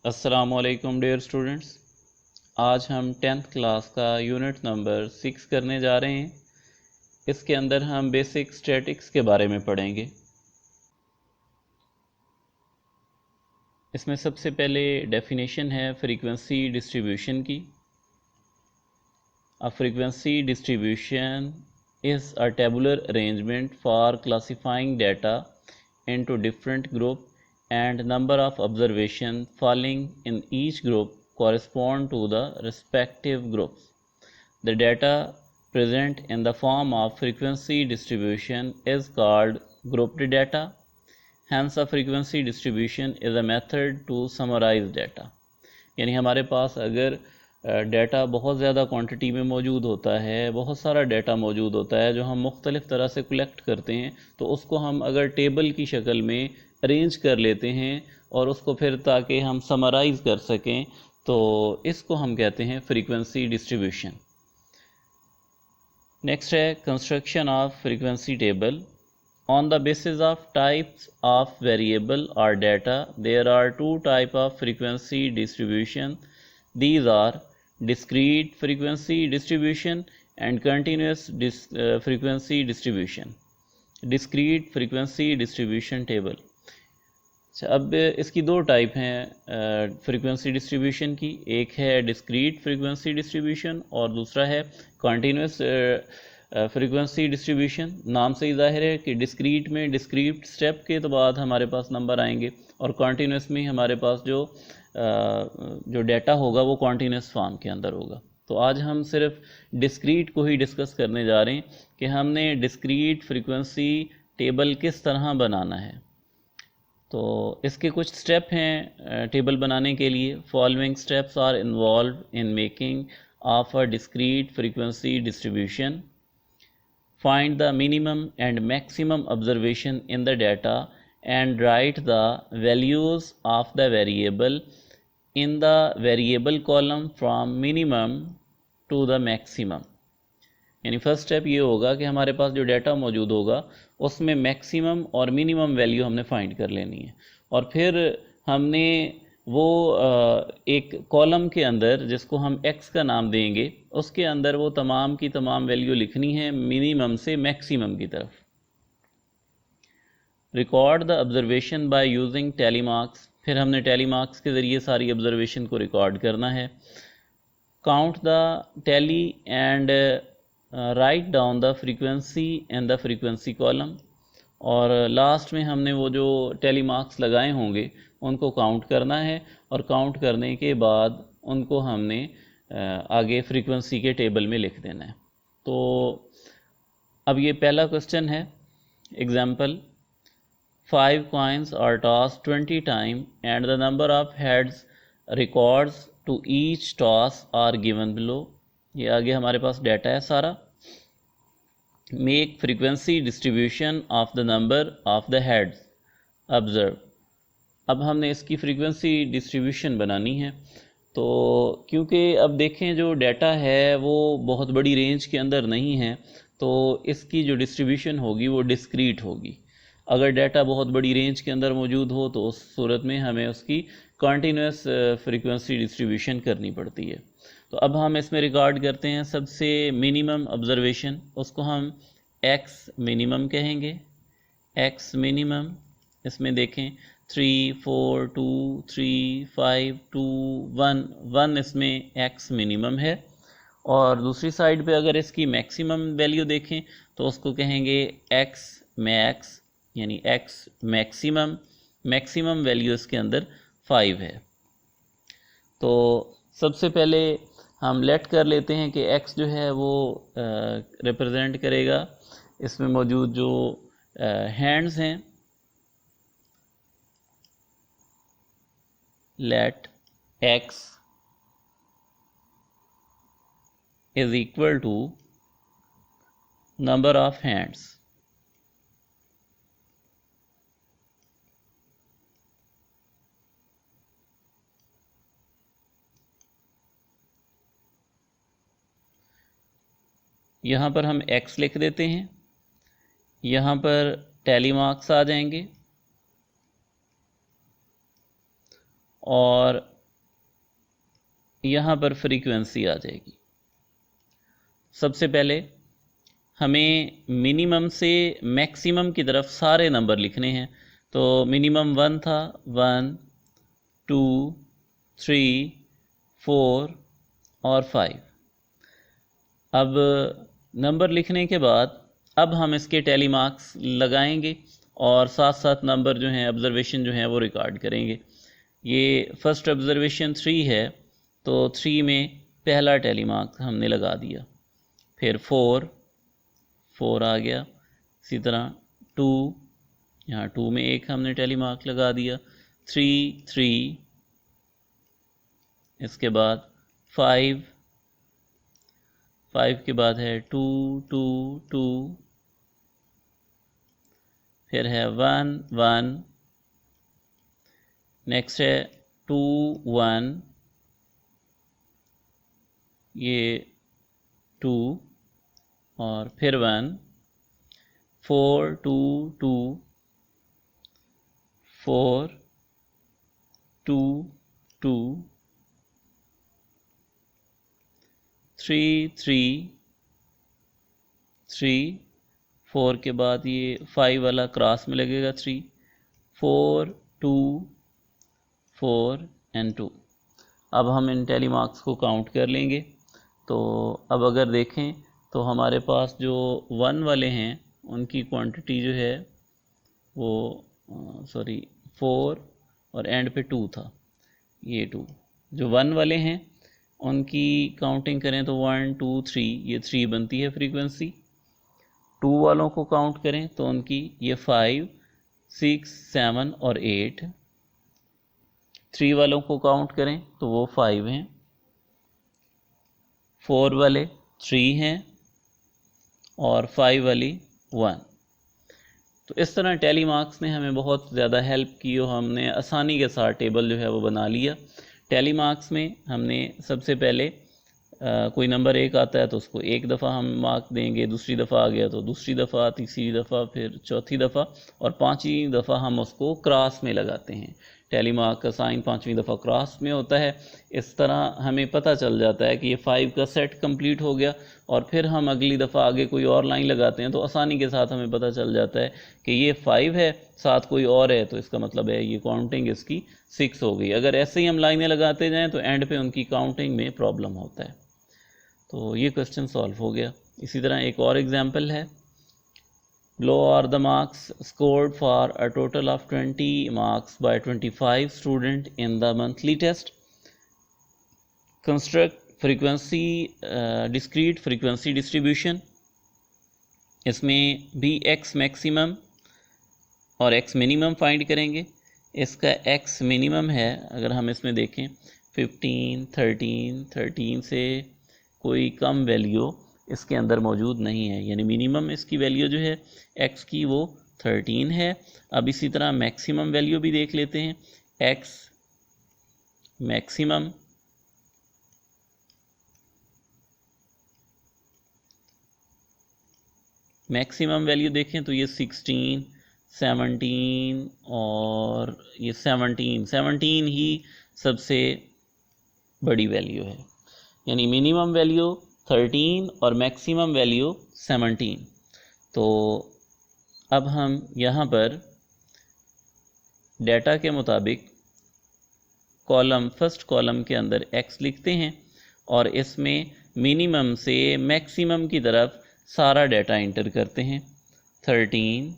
अस्सलामुअलैकुम dear students. आज हम 10th क्लास का यूनिट नंबर 6 करने जा रहे हैं। इसके अंदर हम बेसिक स्टैटिक्स के बारे में पढ़ेंगे। इसमें सबसे पहले डेफिनेशन है फ्रीक्वेंसी डिस्ट्रीब्यूशन की। A frequency distribution is a tabular arrangement for classifying data into different groups, and number of observations falling in each group correspond to the respective groups. The data present in the form of frequency distribution is called grouped data. Hence, a frequency distribution is a method to summarize data. यानी हमारे पास अगर data बहुत ज़्यादा quantity में मौजूद होता है, बहुत सारा डाटा मौजूद होता है जो हम मुख्तलिफ़ तरह से कलेक्ट करते हैं, तो उसको हम अगर टेबल की शक्ल में अरेंज कर लेते हैं और उसको फिर ताकि हम समराइज़ कर सकें, तो इसको हम कहते हैं फ्रीक्वेंसी डिस्ट्रीब्यूशन। नेक्स्ट है construction of frequency table. On the basis of types of variable or data, there are two types of frequency distribution. These are discrete frequency distribution and continuous frequency distribution. Discrete frequency distribution table. अब इसकी दो type हैं frequency distribution की। एक है discrete frequency distribution और दूसरा है कॉन्टीन्यूस फ्रीक्वेंसी डिस्ट्रीब्यूशन। नाम से ही जाहिर है कि डिस्क्रीट में डिस्क्रीट स्टेप के तो बाद हमारे पास नंबर आएंगे और कॉन्टीन्यूस में हमारे पास जो डाटा होगा वो कॉन्टीन्यूस फॉर्म के अंदर होगा। तो आज हम सिर्फ डिस्क्रीट को ही डिस्कस करने जा रहे हैं कि हमने डिस्क्रीट फ्रीक्वेंसी टेबल किस तरह बनाना है। तो इसके कुछ स्टेप हैं टेबल बनाने के लिए। Following steps are involve in making of a discrete frequency distribution. Find the minimum and maximum observation in the data and write the values of the variable in the variable column from minimum to the maximum। यानी first step ये होगा कि हमारे पास जो data मौजूद होगा उसमें maximum और मिनिमम वैल्यू हमने फाइंड कर लेनी है और फिर हमने वो एक कॉलम के अंदर जिसको हम x का नाम देंगे उसके अंदर वो तमाम की तमाम वैल्यू लिखनी है मिनिमम से मैक्सिमम की तरफ। Record the observation by using tally marks. फिर हमने टैली मार्क्स के ज़रिए सारी ऑब्जर्वेशन को रिकॉर्ड करना है। Count the tally and write down the frequency in the frequency column. और लास्ट में हमने वो जो टैली मार्क्स लगाए होंगे उनको काउंट करना है और काउंट करने के बाद उनको हमने आगे फ्रीक्वेंसी के टेबल में लिख देना है। तो अब ये पहला क्वेश्चन है। Example, 5 coins are tossed 20 times and the number of heads records to each toss are given below। ये आगे हमारे पास डाटा है सारा। Make frequency distribution of the number of the heads observe. अब हमने इसकी फ्रीक्वेंसी डिस्ट्रीब्यूशन बनानी है। तो क्योंकि अब देखें जो डाटा है वो बहुत बड़ी रेंज के अंदर नहीं है, तो इसकी जो डिस्ट्रीब्यूशन होगी वो डिस्क्रीट होगी। अगर डाटा बहुत बड़ी रेंज के अंदर मौजूद हो तो उस सूरत में हमें उसकी कॉन्टीन्यूस फ्रीक्वेंसी डिस्ट्रीब्यूशन करनी पड़ती है। तो अब हम इसमें रिकॉर्ड करते हैं सबसे मिनिमम ऑब्जर्वेशन, उसको हम x मिनिमम कहेंगे। x मिनिमम इसमें देखें 3 4 2 3 5 2 1 1 इसमें x मिनिमम है। और दूसरी साइड पे अगर इसकी मैक्सिमम वैल्यू देखें तो उसको कहेंगे x मैक्स, यानी x मैक्सिमम। मैक्सिमम वैल्यू इसके अंदर 5 है। तो सबसे पहले हम लेट कर लेते हैं कि x जो है वो रिप्रेजेंट करेगा इसमें मौजूद जो हैंड्स हैं। Let x is equal to number of hands. यहाँ पर हम x लिख देते हैं, यहाँ पर टैली मार्क्स आ जाएंगे और यहाँ पर फ्रीक्वेंसी आ जाएगी। सबसे पहले हमें मिनिमम से मैक्सिमम की तरफ सारे नंबर लिखने हैं। तो मिनिमम 1 था, 1 2 3 4 और 5। अब नंबर लिखने के बाद अब हम इसके टैली मार्क्स लगाएंगे और साथ साथ नंबर जो हैं ऑब्जर्वेशन जो हैं वो रिकॉर्ड करेंगे। ये फर्स्ट ऑब्जर्वेशन 3 है, तो 3 में पहला टैली मार्क हमने लगा दिया। फिर 4 आ गया। इसी तरह 2, यहाँ 2 में एक हमने टैली मार्क लगा दिया। 3 इसके बाद 5 के बाद है 2 2 2, फिर है 1 1, नेक्स्ट है 2 1, ये 2 और फिर 1, 4 2 2, 4 2 2, 3 3 3, 4 के बाद ये 5 वाला क्रॉस में लगेगा 3, 4 2 4 एंड 2। अब हम इन टैली मार्क्स को काउंट कर लेंगे। तो अब अगर देखें तो हमारे पास जो 1 वाले हैं उनकी क्वांटिटी जो है वो 4 और एंड पे 2 था, ये 2। जो 1 वाले हैं उनकी काउंटिंग करें तो 1 2 3, ये 3 बनती है फ्रीक्वेंसी। 2 वालों को काउंट करें तो उनकी ये 5 6 7 और 8। 3 वालों को काउंट करें तो वो 5 हैं। 4 वाले 3 हैं और 5 वाली 1। तो इस तरह टैली मार्क्स ने हमें बहुत ज़्यादा हेल्प की और हमने आसानी के साथ टेबल जो है वो बना लिया। टैली मार्क्स में हमने सबसे पहले कोई नंबर 1 आता है तो उसको एक दफ़ा हम मार्क देंगे, दूसरी दफ़ा आ गया तो दूसरी दफ़ा, तीसरी दफ़ा, फिर चौथी दफ़ा और पांचवी दफ़ा हम उसको क्रॉस में लगाते हैं। टैली मार्क का साइन पांचवी दफ़ा क्रॉस में होता है। इस तरह हमें पता चल जाता है कि ये 5 का सेट कंप्लीट हो गया और फिर हम अगली दफ़ा आगे कोई और लाइन लगाते हैं तो आसानी के साथ हमें पता चल जाता है कि ये 5 है, साथ कोई और है, तो इसका मतलब है ये काउंटिंग इसकी 6 हो गई। अगर ऐसे ही हम लाइनें लगाते जाएँ तो एंड पे उनकी काउंटिंग में प्रॉब्लम होता है। तो ये क्वेश्चन सॉल्व हो गया। इसी तरह एक और एग्जाम्पल है। Below are the marks scored for a total of 20 marks by 25 students in the monthly test. Construct discrete frequency distribution. इसमें भी x मैक्सिमम और x मिनिमम फाइंड करेंगे। इसका x मिनिमम है, अगर हम इसमें देखें 15 13 से कोई कम वैल्यू इसके अंदर मौजूद नहीं है, यानी मिनिमम इसकी वैल्यू जो है x की वो 13 है। अब इसी तरह मैक्सिमम वैल्यू भी देख लेते हैं। x मैक्सिमम वैल्यू देखें तो ये 16 17 और ये 17 ही सबसे बड़ी वैल्यू है, यानी मिनिमम वैल्यू 13 और मैक्सिमम वैल्यू 17। तो अब हम यहाँ पर डेटा के मुताबिक फर्स्ट कॉलम के अंदर x लिखते हैं और इसमें मिनिमम से मैक्सिमम की तरफ सारा डेटा इंटर करते हैं। 13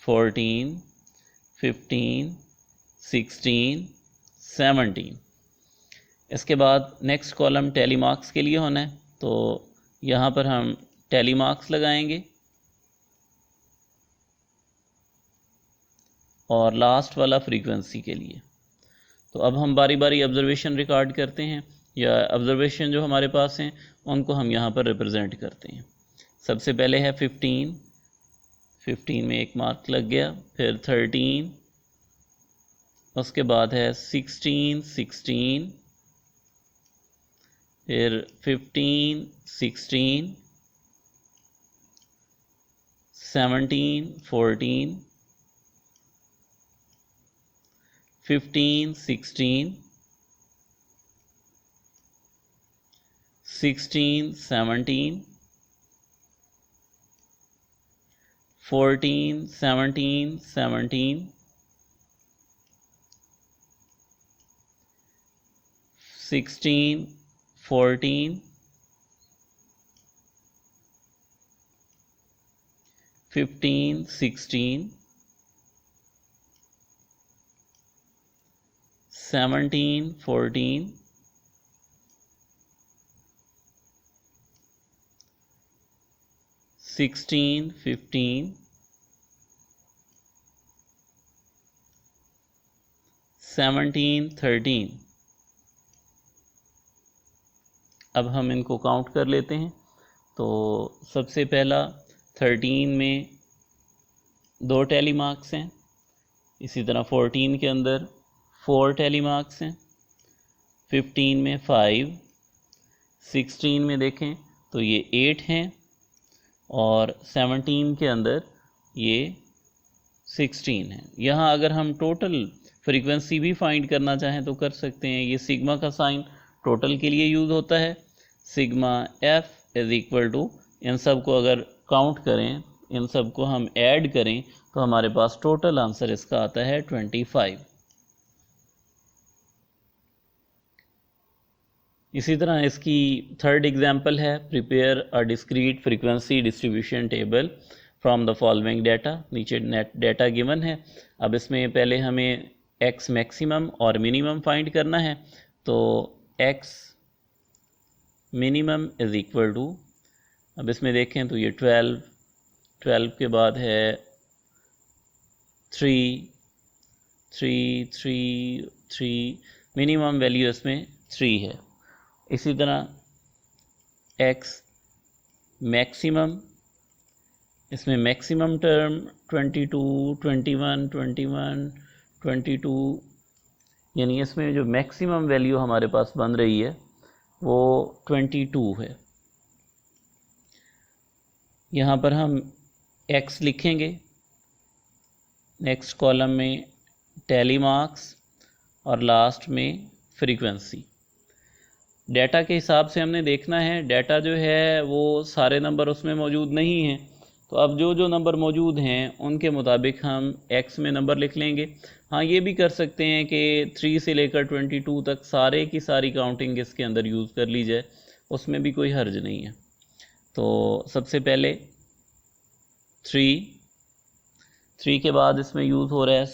14 15 16 17। इसके बाद नेक्स्ट कॉलम टैली मार्क्स के लिए होना है, तो यहाँ पर हम टैली मार्क्स लगाएंगे और लास्ट वाला फ्रीक्वेंसी के लिए। तो अब हम बारी बारी ऑब्जर्वेशन रिकॉर्ड करते हैं, या ऑब्जर्वेशन जो हमारे पास हैं उनको हम यहाँ पर रिप्रेजेंट करते हैं। सबसे पहले है 15 में एक मार्क लग गया, फिर 13, उसके बाद है 16 फिर 15 16 17 14 15, 16, 16, 17, 14, 17, 17, 16, 14, 15, 16, 17, 14, 16, 15, 17, 13। अब हम इनको काउंट कर लेते हैं। तो सबसे पहला 13 में 2 टैली मार्क्स हैं, इसी तरह 14 के अंदर 4 टैली मार्क्स हैं, 15 में 5, 16 में देखें तो ये 8 हैं और 17 के अंदर ये 16 है। यहाँ अगर हम टोटल फ्रीक्वेंसी भी फाइंड करना चाहें तो कर सकते हैं। ये सिग्मा का साइन टोटल के लिए यूज़ होता है। Sigma F is equal to, इन सब को अगर काउंट करें, इन सब को हम ऐड करें तो हमारे पास टोटल आंसर इसका आता है 25। इसी तरह इसकी थर्ड एग्जाम्पल है, prepare a discrete frequency distribution table from the following data. नीचे नेट डाटा गिवन है। अब इसमें पहले हमें एक्स मैक्सिमम और मिनिमम फाइंड करना है। तो x minimum is equal to, अब इसमें देखें तो ये 12, 12 के बाद है 3, 3, 3, 3, मिनिमम वैल्यू इसमें 3 है। इसी तरह एक्स मैक्सिमम, इसमें मैक्सिमम टर्म 22, 21, 21, 22, यानी इसमें जो मैक्सिमम वैल्यू हमारे पास बन रही है वो 22 है। यहाँ पर हम x लिखेंगे, नेक्स्ट कॉलम में टैली मार्क्स और लास्ट में फ्रीक्वेंसी। डाटा के हिसाब से हमने देखना है, डाटा जो है वो सारे नंबर उसमें मौजूद नहीं हैं। तो अब जो जो नंबर मौजूद हैं उनके मुताबिक हम x में नंबर लिख लेंगे। हाँ, ये भी कर सकते हैं कि 3 से लेकर 22 तक सारे की सारी काउंटिंग इसके अंदर यूज़ कर ली जाए, उसमें भी कोई हर्ज नहीं है। तो सबसे पहले 3 के बाद इसमें यूज़ हो रहा है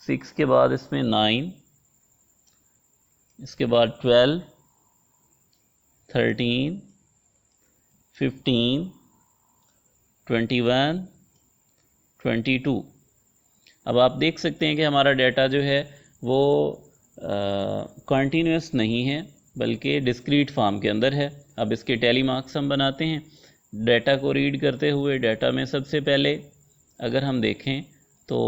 6 के बाद इसमें 9, इसके बाद 12, 13, 15, 21, 22। अब आप देख सकते हैं कि हमारा डाटा जो है वो कंटिन्यूस नहीं है बल्कि डिस्क्रीट फॉर्म के अंदर है। अब इसके टैली मार्क्स हम बनाते हैं। डाटा को रीड करते हुए डाटा में सबसे पहले अगर हम देखें तो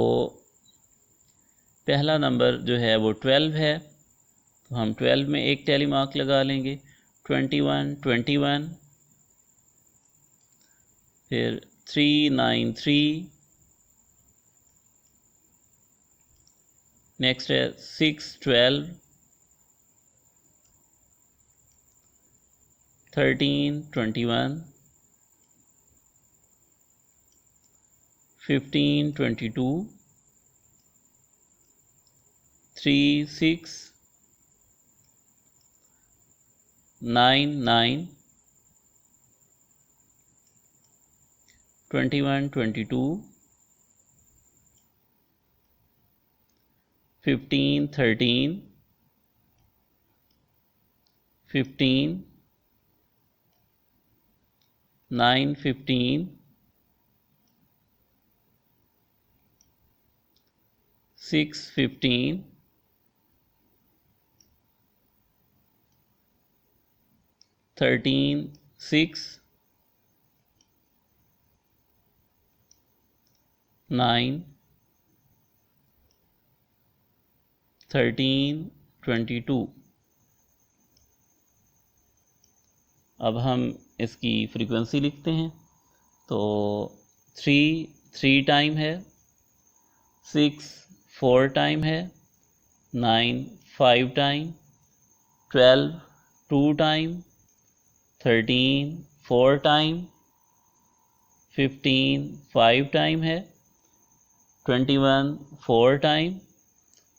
पहला नंबर जो है वो 12 है, तो हम 12 में एक टैली मार्क लगा लेंगे। 21, 21, फिर 393, नेक्स्ट है 6, 12, 13, 21, 15, 22, 3, 6, 9, 9, 21, 22, 15, 13, 15, 9, 15, 6, 15, 13, 6, 9, 13, 22। अब हम इसकी फ्रीक्वेंसी लिखते हैं। तो 3 टाइम है, 6 4 टाइम है, 9 5 टाइम, 12 2 टाइम, 13 4 टाइम, 15 5 टाइम है, 21 4 टाइम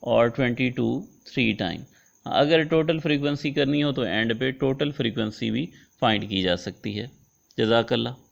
और 22 3 टाइम। अगर टोटल फ्रीक्वेंसी करनी हो तो एंड पे टोटल फ्रीक्वेंसी भी फाइंड की जा सकती है। जज़ाकल्लाह।